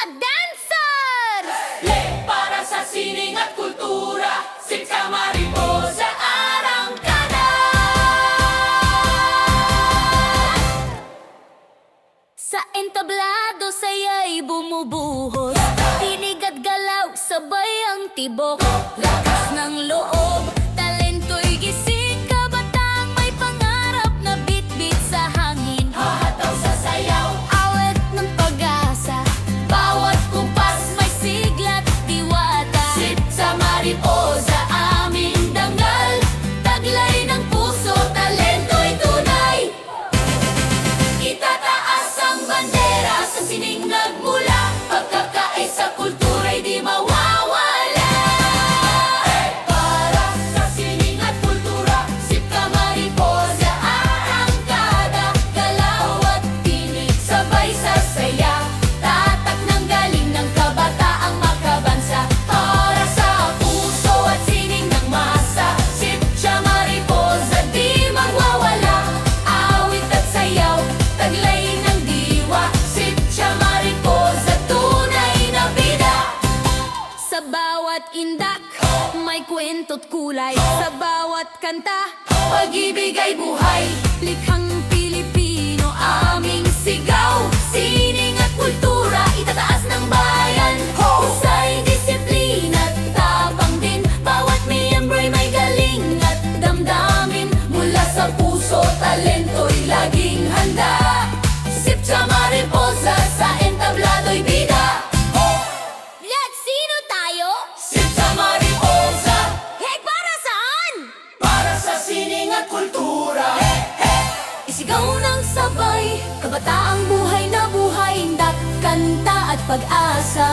dancer! Para sa sining at kultura, Sipka Mariposa Arangkada. Sa entablado saya'y bumubuhos, tinig at galaw, sabay ang tibok. Lakas ng loob, talento'y gising, kabataang may pangarap na bit-bit sa hangin. Hahataw sa sayaw, Awit ng pag-asa, bawat kupas may sigla't diwata. Sipka Mariposa aming dangal, Taglay ng puso, talento'y tunay. itataas ang bandera sa sining nagmula. Pagkakaisa kultura'y di mawawala. Para sa sining at kultura, Sipka Mariposa Arangkada. Galaw at tinig, Sabay sa saya, tatak ng galing ng kabataang makabansa. para sa puso at sining ng masa. Sipka Mariposa di magwawala. Awit at sayaw, taglay ng diwa. Sipka Mariposa tunay na bida. Sa bawat indak, may kwento't kulay. Sa bawat kanta, Pag-ibig ay buhay, likhang Pilipino, aming sigaw. sining at kultura, itataas ng bayan. Husay, disiplina at tapang din. Bawat miyembro'y may galing at damdamin. Mula sa puso, talento'y laging handa. Sipka Mariposa sa entablado'y bida. Let's sino tayo? Sipka Mariposa, Hey, para saan? para sa sining at kultura. Isigaw ng sabay, kabataang buhay na buhay, hindat, kanta at pag-asa.